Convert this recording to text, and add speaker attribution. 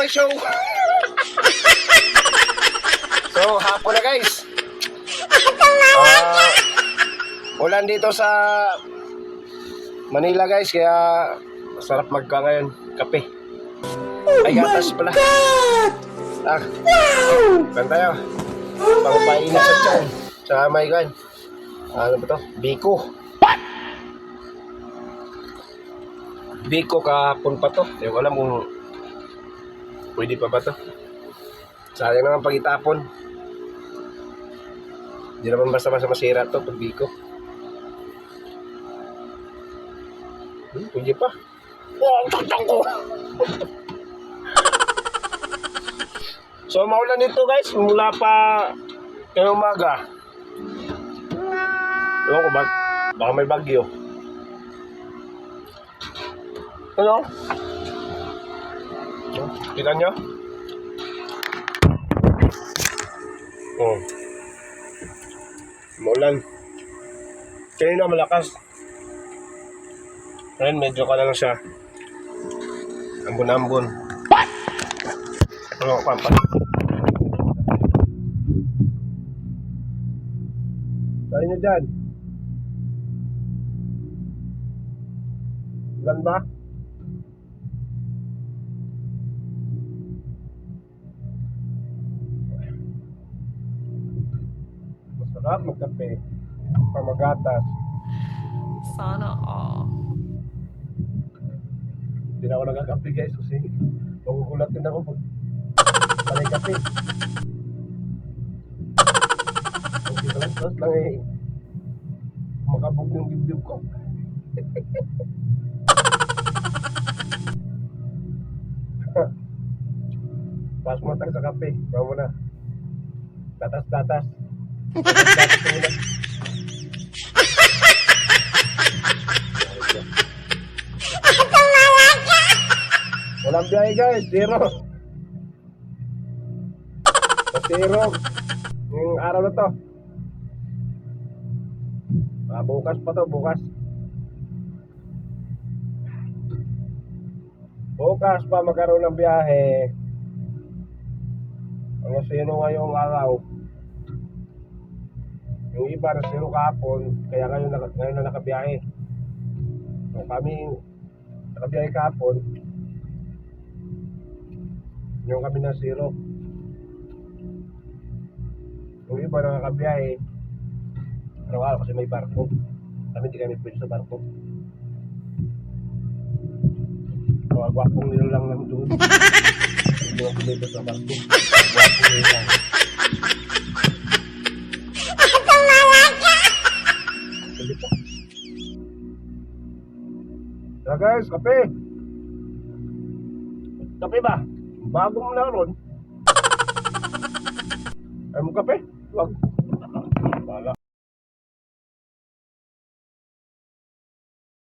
Speaker 1: show. So, hapon na guys. Ulan dito sa Manila guys, kaya masarap magka ngayon kape. Ay, gatas pala. Kan tayo. Pangpainit sa tiyan. Sa may gan. Ano ba to? Biko. Biko kahapon pa to. Hindi ko alam kung pwede pa ba to. Sayang naman pag itapon. Hindi naman basta-basta masira to pag biko. Pwede pa. Oh, ang tatang ko. So maulan nito guys, mula pa kaya umaga. Ewan ko baka may bagyo. Ano? Kita nyo? Oh. Maulan. Kanina malakas. Ngayon medyo ka lang siya. Ambon-ambon. Ano ka pa? Saan nyo dyan? Ulan ba? Masarap magkape. Pamagatas.
Speaker 2: Sana all.
Speaker 1: Hindi na ako nagkakape guys kasi magugulat din ako pag palay kape. Okay, talas lang eh. Makabog yung dibdib ko. Pas mo tayo sa kape. Bawa mo na. Datas-datas. Datas-datas muna. Walang biyahe guys, zero. Zero. Yung araw na to. Bukas pa to, bukas. Bukas pa magkaroon ng biyahe. Ang sino ngayong araw. Yung iba na zero kahapon, kaya ngayon na nakabiyahe. So kami nakabiyahe kahapon. Yung kami na zero. Yung iba nakakabiyahe araw-araw kasi may barko. Kami hindi kami pwede sa barko. Mga gwapong nila lang naman doon. Hindi mo pwede sa barko. Gwapong nila lang. Pwede pa. So guys, kape. Kape ba? Bago mo na ron. Ay mo kape? Wag.